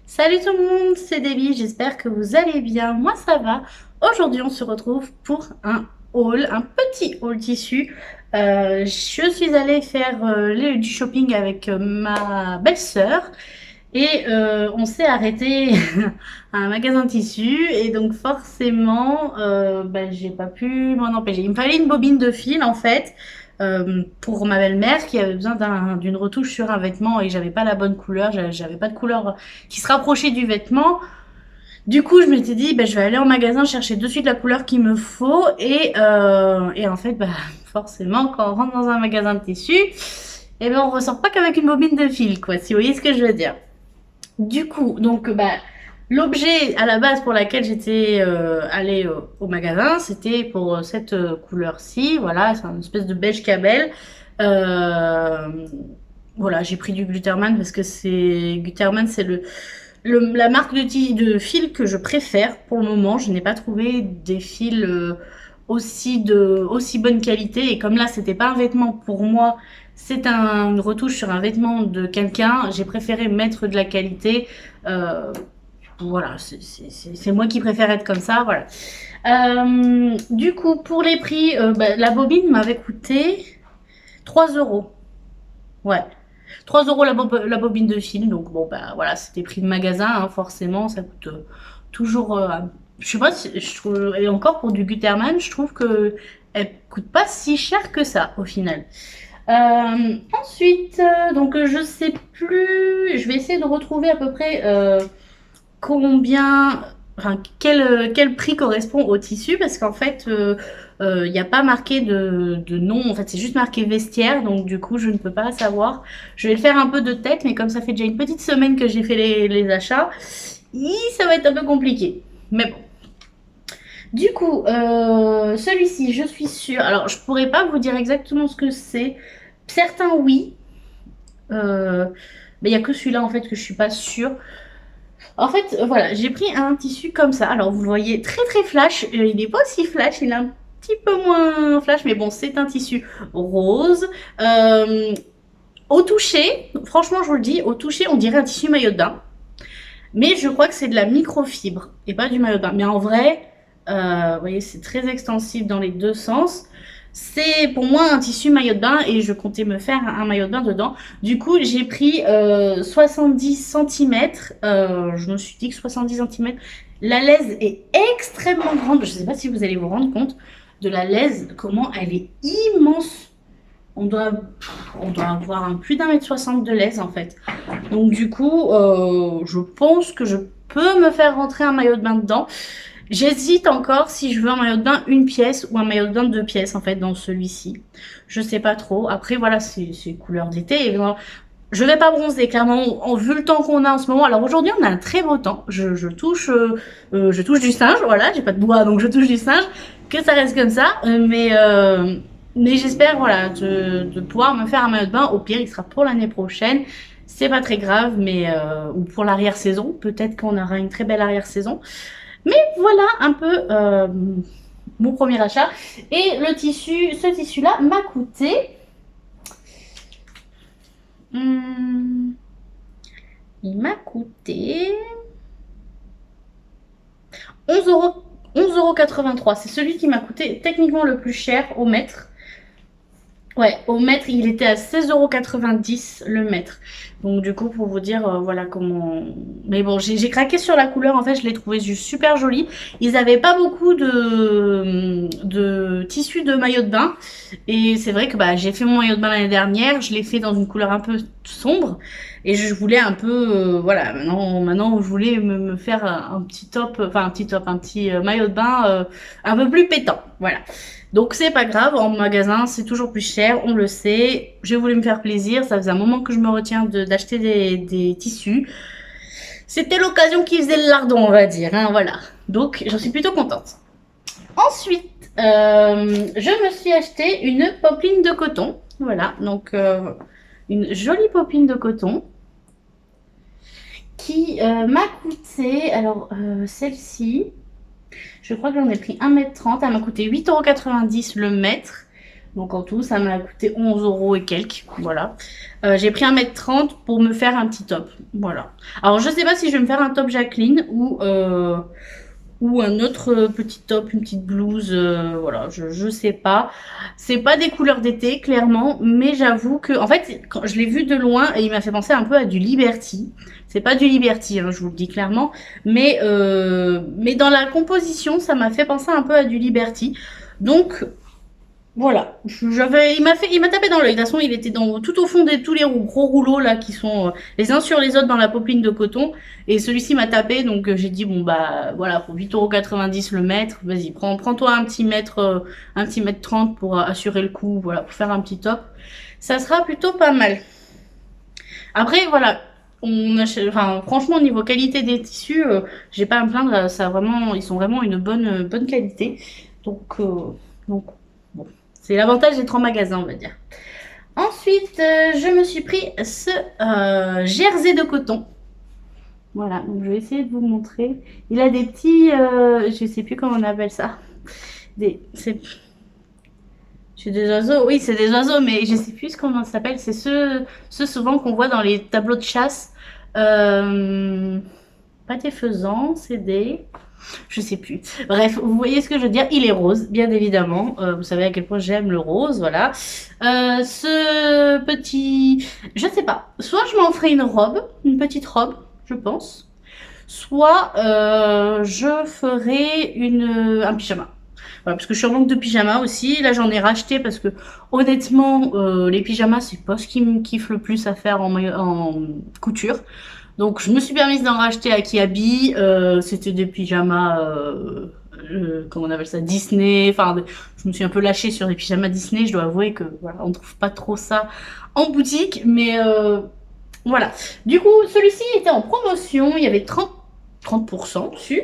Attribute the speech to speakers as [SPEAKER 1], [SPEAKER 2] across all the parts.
[SPEAKER 1] Salut tout le monde, c'est Debbie, j'espère que vous allez bien, moi ça va. Aujourd'hui on se retrouve pour un haul, un petit haul tissu. Je suis allée faire du shopping avec ma belle-sœur et on s'est arrêté à un magasin de tissus et donc forcément j'ai pas pu m'en empêcher. Il me fallait une bobine de fil en fait pour ma belle-mère qui avait besoin d'une retouche sur un vêtement et j'avais pas la bonne couleur, j'avais pas de couleur qui se rapprochait du vêtement. Du coup, je m'étais dit, je vais aller en magasin chercher de suite la couleur qu'il me faut et en fait, forcément, quand on rentre dans un magasin de tissus, on ressort pas qu'avec une bobine de fil, quoi, si vous voyez ce que je veux dire. Du coup, l'objet à la base pour laquelle j'étais allée au magasin, c'était pour cette couleur-ci. Voilà, c'est une espèce de beige camel. Euh, voilà, j'ai pris du Glutterman parce que Glutterman, c'est la marque de fil que je préfère pour le moment. Je n'ai pas trouvé des fils aussi bonne qualité. Et comme là, c'était pas un vêtement pour moi, c'est une retouche sur un vêtement de quelqu'un. J'ai préféré mettre de la qualité. Euh, voilà, c'est moi qui préfère être comme ça. Voilà. Du coup, pour les prix, la bobine m'avait coûté 3 euros. Ouais. 3 euros la bobine de fil. Donc, bon, voilà, c'était prix de magasin. Hein, forcément, ça coûte toujours. Je sais pas, et encore pour du Gutermann, je trouve que elle coûte pas si cher que ça au final. Ensuite, je sais plus. Je vais essayer de retrouver à peu près quel prix correspond au tissu parce qu'en fait, il n'y a pas marqué de nom. En fait, c'est juste marqué vestiaire. Donc, du coup, je ne peux pas savoir. Je vais le faire un peu de tête, mais comme ça fait déjà une petite semaine que j'ai fait les achats, ça va être un peu compliqué. Mais bon. Du coup, celui-ci, je suis sûre. Alors, je pourrais pas vous dire exactement ce que c'est. Certains, oui. Mais il n'y a que celui-là, en fait, que je suis pas sûre. En fait, voilà, j'ai pris un tissu comme ça. Alors, vous le voyez très très flash. Il n'est pas aussi flash, il est un petit peu moins flash, mais bon, c'est un tissu rose. Au toucher, franchement, je vous le dis, au toucher, on dirait un tissu maillot de bain. Mais je crois que c'est de la microfibre et pas du maillot de bain. Mais en vrai, vous voyez, c'est très extensive dans les deux sens. C'est pour moi un tissu maillot de bain et je comptais me faire un maillot de bain dedans. Du coup, j'ai pris 70 cm. Je me suis dit que 70 cm. La laise est extrêmement grande. Je ne sais pas si vous allez vous rendre compte de la laise, comment elle est immense. On doit, on doit avoir plus d'1,60 m de laise en fait. Donc du coup, je pense que je peux me faire rentrer un maillot de bain dedans. J'hésite encore si je veux un maillot de bain une pièce ou un maillot de bain deux pièces en fait dans celui-ci. Je sais pas trop. Après voilà, c'est couleur d'été. Je vais pas bronzer clairement vu le temps qu'on a en ce moment. Alors aujourd'hui on a un très beau temps. Je touche du singe. Voilà, j'ai pas de bois donc je touche du singe. Que ça reste comme ça. Mais j'espère voilà de pouvoir me faire un maillot de bain. Au pire il sera pour l'année prochaine. C'est pas très grave, mais ou pour l'arrière-saison. Peut-être qu'on aura une très belle arrière-saison. Mais voilà un peu mon premier achat. Et ce tissu-là m'a coûté. Il m'a coûté 11 euros. 11,83 €. C'est celui qui m'a coûté techniquement le plus cher au mètre. Ouais, au mètre, il était à 16,90 € le mètre. Donc du coup, pour vous dire, voilà comment... Mais bon, j'ai craqué sur la couleur, en fait, je l'ai trouvé juste super jolie. Ils n'avaient pas beaucoup de tissus de maillot de bain. Et c'est vrai que j'ai fait mon maillot de bain l'année dernière, je l'ai fait dans une couleur un peu sombre. Et je voulais un peu, voilà, maintenant je voulais me faire un petit top, enfin un petit maillot de bain un peu plus pétant. Voilà. Donc c'est pas grave, en magasin c'est toujours plus cher, on le sait. J'ai voulu me faire plaisir, ça faisait un moment que je me retiens d'acheter des tissus. C'était l'occasion qui faisait le lardon, on va dire, hein, voilà. Donc j'en suis plutôt contente. Ensuite, je me suis acheté une popeline de coton. Voilà, donc une jolie popeline de coton qui m'a coûté, alors celle-ci, je crois que j'en ai pris 1,30 m. Elle m'a coûté 8,90 € le mètre. Donc en tout, ça m'a coûté 11 euros et quelques. Voilà. J'ai pris 1,30 m pour me faire un petit top. Voilà. Alors je sais pas si je vais me faire un top Jacqueline ou un autre petit top, une petite blouse. Voilà, je sais pas. C'est pas des couleurs d'été, clairement. Mais j'avoue que, en fait, quand je l'ai vu de loin, et il m'a fait penser un peu à du Liberty. C'est pas du Liberty, hein, je vous le dis clairement. Mais dans la composition, ça m'a fait penser un peu à du Liberty. Donc, voilà, il m'a tapé dans l'œil. De toute façon, il était tout au fond de tous les gros rouleaux là qui sont les uns sur les autres dans la popeline de coton. Et celui-ci m'a tapé, donc j'ai dit bon bah voilà pour 8,90 € le mètre. Vas-y, prends-toi un petit mètre 30 pour assurer le coup, voilà, pour faire un petit top. Ça sera plutôt pas mal. Après voilà, enfin franchement au niveau qualité des tissus, j'ai pas à me plaindre. Ça vraiment, ils sont vraiment une bonne qualité. Donc donc bon. C'est l'avantage d'être en magasin, on va dire. Ensuite, je me suis pris ce jersey de coton. Voilà, donc je vais essayer de vous montrer. Il a des petits, je sais plus comment on appelle ça. C'est des oiseaux, oui, c'est des oiseaux, mais je sais plus comment ça s'appelle. C'est ceux souvent qu'on voit dans les tableaux de chasse. Pas des faisans, c'est des... Je sais plus. Bref, vous voyez ce que je veux dire. Il est rose, bien évidemment. Vous savez à quel point j'aime le rose, voilà. Ce petit... Je sais pas. Soit je m'en ferai une petite robe, je pense. Soit je ferai un pyjama. Voilà, parce que je suis en manque de pyjama aussi. Là, j'en ai racheté parce que, honnêtement, les pyjamas, c'est pas ce qui me kiffe le plus à faire en couture. Donc je me suis permise d'en racheter à Kiabi. C'était des pyjamas, comment on appelle ça, Disney. Enfin, je me suis un peu lâchée sur des pyjamas Disney. Je dois avouer que voilà, on ne trouve pas trop ça en boutique, mais voilà. Du coup, celui-ci était en promotion. Il y avait 30% dessus.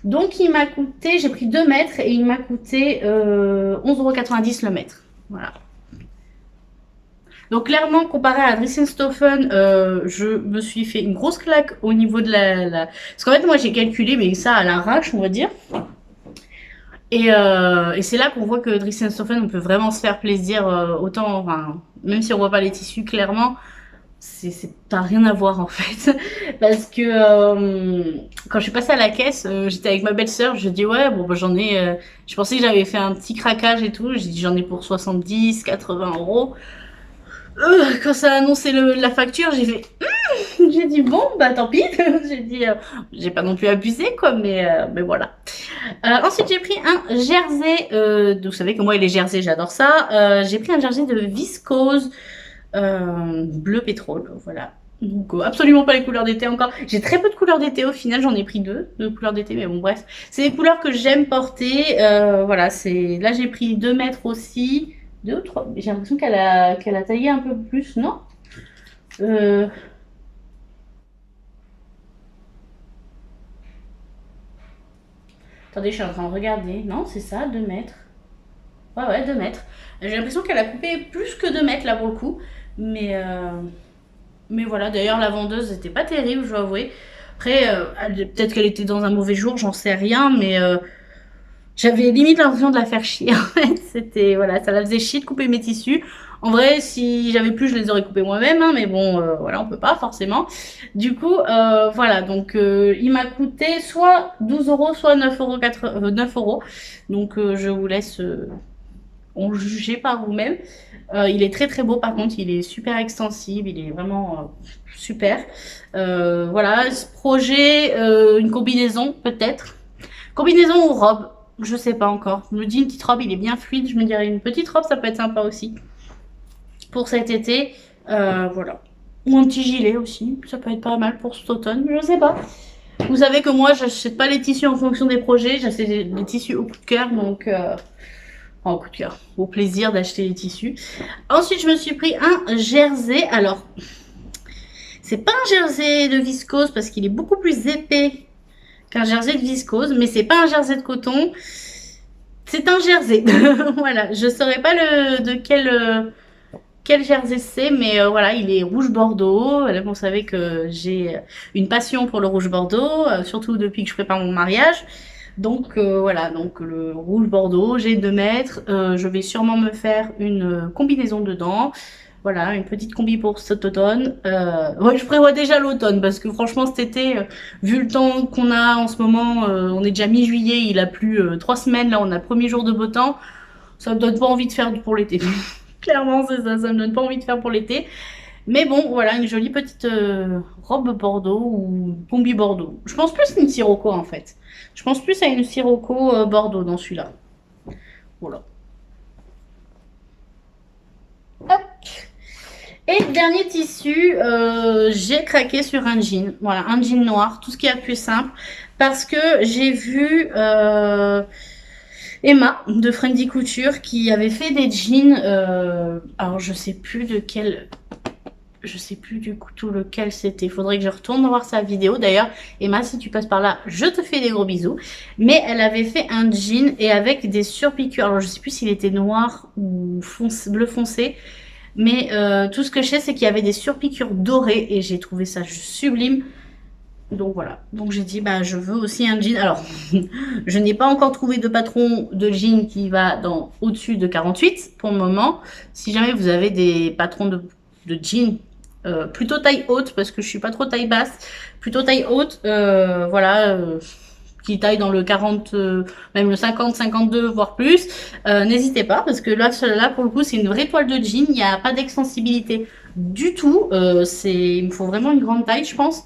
[SPEAKER 1] Donc il m'a coûté, j'ai pris 2 mètres et il m'a coûté 11,90 € le mètre. Voilà. Donc clairement, comparé à Dressenstoffen, je me suis fait une grosse claque au niveau de Parce qu'en fait, moi, j'ai calculé, mais ça à l'arrache, on va dire. Et c'est là qu'on voit que Dressenstoffen, on peut vraiment se faire plaisir, autant, enfin, même si on voit pas les tissus clairement, t'as rien à voir en fait. Parce que quand je suis passée à la caisse, j'étais avec ma belle-sœur, je dis ouais, bon, bah, je pensais que j'avais fait un petit craquage et tout, j'ai dit j'en ai pour 70, 80 €. Quand ça a annoncé la facture, j'ai fait j'ai dit bon bah tant pis. J'ai dit j'ai pas non plus abusé quoi, mais voilà. Ensuite j'ai pris un jersey. Vous savez que moi les jerseys j'adore ça. J'ai pris un jersey de viscose bleu pétrole. Voilà. Donc absolument pas les couleurs d'été encore. J'ai très peu de couleurs d'été au final. J'en ai pris deux couleurs d'été, mais bon bref. C'est des couleurs que j'aime porter. Voilà. Là j'ai pris 2 mètres aussi. 2 ou 3. J'ai l'impression qu'elle a taillé un peu plus, non Attendez, je suis en train de regarder. Non, c'est ça, 2 mètres. Ouais, 2 mètres. J'ai l'impression qu'elle a coupé plus que 2 mètres là pour le coup. Mais voilà, d'ailleurs la vendeuse n'était pas terrible, je dois avouer. Après, peut-être qu'elle était dans un mauvais jour, j'en sais rien, mais j'avais limite l'impression de la faire chier en fait. C'était voilà, ça la faisait chier de couper mes tissus. En vrai, si j'avais plus, je les aurais coupés moi-même, hein, mais bon, voilà, on peut pas forcément. Du coup, voilà, donc il m'a coûté soit 12 €, soit 9 €. Donc je vous laisse en juger par vous-même. Il est très très beau par contre, il est super extensible, il est vraiment super. Voilà, ce projet, une combinaison peut-être. Combinaison ou robe, je sais pas encore. Je me dis une petite robe, il est bien fluide. Je me dirais une petite robe, ça peut être sympa aussi. Pour cet été, voilà. Ou un petit gilet aussi, ça peut être pas mal pour cet automne, je sais pas. Vous savez que moi, j'achète pas les tissus en fonction des projets, j'achète les tissus au coup de cœur, donc... au coup de cœur, au plaisir d'acheter les tissus. Ensuite, je me suis pris un jersey. Alors, c'est pas un jersey de viscose parce qu'il est beaucoup plus épais qu'un jersey de viscose, mais c'est pas un jersey de coton, c'est un jersey. Voilà, je saurais pas de quel jersey c'est, mais voilà, il est rouge bordeaux. Là, vous savez que j'ai une passion pour le rouge bordeaux, surtout depuis que je prépare mon mariage. Donc voilà, donc le rouge bordeaux, j'ai 2 mètres. Je vais sûrement me faire une combinaison dedans. Voilà, une petite combi pour cet automne. Ouais, je prévois déjà l'automne parce que franchement cet été, vu le temps qu'on a en ce moment, on est déjà mi-juillet, il a plu 3 semaines, là on a le premier jour de beau temps. Ça me donne pas envie de faire pour l'été. Clairement, c'est ça, ça me donne pas envie de faire pour l'été. Mais bon, voilà, une jolie petite robe bordeaux ou combi bordeaux. Je pense plus à une sirocco en fait. Je pense plus à une sirocco bordeaux dans celui-là. Voilà. Hop. Et dernier tissu, j'ai craqué sur un jean. Voilà, un jean noir, tout ce qui est plus simple. Parce que j'ai vu Emma de Friendly Couture qui avait fait des jeans. Alors je sais plus de quel. Je sais plus du coup tout lequel c'était. Faudrait que je retourne voir sa vidéo. D'ailleurs, Emma, si tu passes par là, je te fais des gros bisous. Mais elle avait fait un jean et avec des surpiqûres. Alors je sais plus s'il était noir ou bleu foncé. Mais tout ce que je sais, c'est qu'il y avait des surpiqûres dorées et j'ai trouvé ça sublime. Donc voilà. Donc j'ai dit, bah je veux aussi un jean. Alors, je n'ai pas encore trouvé de patron de jean qui va dans au-dessus de 48 pour le moment. Si jamais vous avez des patrons de jean plutôt taille haute, parce que je suis pas trop taille basse, plutôt taille haute, voilà, qui taille dans le 40, même le 50, 52, voire plus, n'hésitez pas, parce que là, pour le coup, c'est une vraie toile de jean, il n'y a pas d'extensibilité du tout, il me faut vraiment une grande taille, je pense.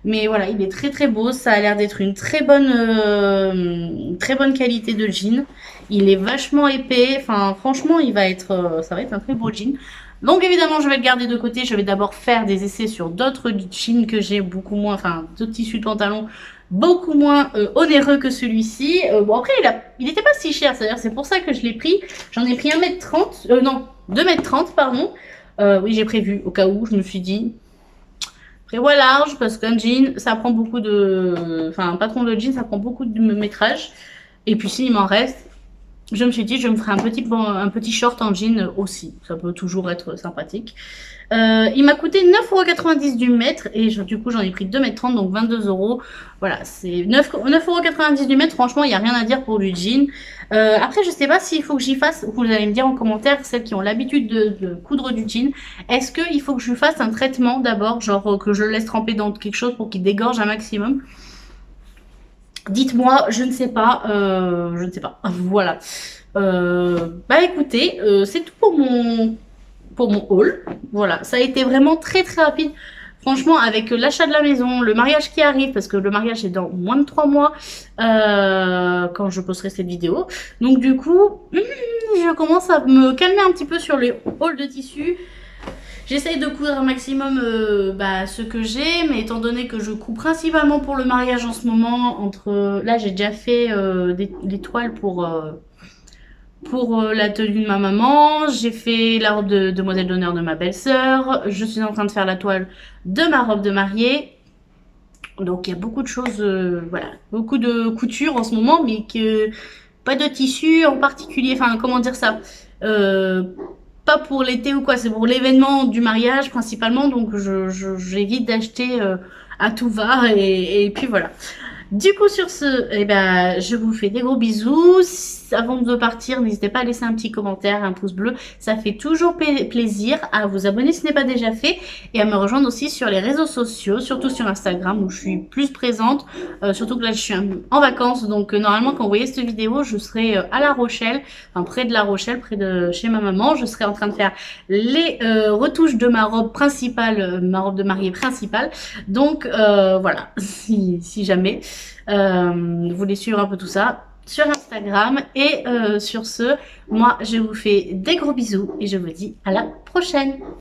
[SPEAKER 1] Mais voilà, il est très très beau, ça a l'air d'être une très bonne qualité de jean. Il est vachement épais, enfin franchement, ça va être un très beau jean. Donc évidemment, je vais le garder de côté. Je vais d'abord faire des essais sur d'autres jeans que j'ai beaucoup moins, enfin d'autres tissus de pantalon beaucoup moins onéreux que celui-ci. Bon après, il était pas si cher, c'est-à-dire c'est pour ça que je l'ai pris. J'en ai pris 1m30, non, 2m30 pardon. Oui, j'ai prévu au cas où, je me suis dit prévois large parce qu'un jean, ça prend beaucoup de, enfin un patron de jean, ça prend beaucoup de métrage. Et puis s'il m'en reste, je me suis dit, je me ferai un petit short en jean aussi. Ça peut toujours être sympathique. Il m'a coûté 9,90 € du mètre. Et du coup, j'en ai pris 2,30 m, donc 22 €. Voilà, c'est 9,90 € du mètre. Franchement, il n'y a rien à dire pour du jean. Après, je sais pas s'il faut que j'y fasse. Vous allez me dire en commentaire, celles qui ont l'habitude de coudre du jean. Est-ce qu'il faut que je lui fasse un traitement d'abord, genre que je le laisse tremper dans quelque chose pour qu'il dégorge un maximum? Dites-moi, je ne sais pas, je ne sais pas. Voilà. Bah écoutez, c'est tout pour mon haul. Voilà, ça a été vraiment très très rapide. Franchement, avec l'achat de la maison, le mariage qui arrive, parce que le mariage est dans moins de 3 mois quand je posterai cette vidéo. Donc du coup, je commence à me calmer un petit peu sur les hauls de tissu. J'essaye de coudre un maximum ce que j'ai, mais étant donné que je couds principalement pour le mariage en ce moment, là j'ai déjà fait des toiles pour la tenue de ma maman, j'ai fait la robe de demoiselle d'honneur de ma belle-sœur, je suis en train de faire la toile de ma robe de mariée. Donc il y a beaucoup de choses, voilà, beaucoup de couture en ce moment, mais pas de tissu en particulier, enfin comment dire ça, pas pour l'été ou quoi, c'est pour l'événement du mariage principalement, donc j'évite d'acheter à tout va et puis voilà. Du coup sur ce, eh ben, je vous fais des gros bisous. Avant de partir, n'hésitez pas à laisser un petit commentaire, un pouce bleu, ça fait toujours plaisir. À vous abonner si ce n'est pas déjà fait et à me rejoindre aussi sur les réseaux sociaux, surtout sur Instagram où je suis plus présente, surtout que là je suis en vacances, donc normalement quand vous voyez cette vidéo, je serai à La Rochelle, enfin près de La Rochelle, près de chez ma maman. Je serai en train de faire les retouches de ma robe principale, ma robe de mariée principale. Donc voilà, si jamais vous voulez suivre un peu tout ça sur Instagram. Et sur ce, moi je vous fais des gros bisous et je vous dis à la prochaine.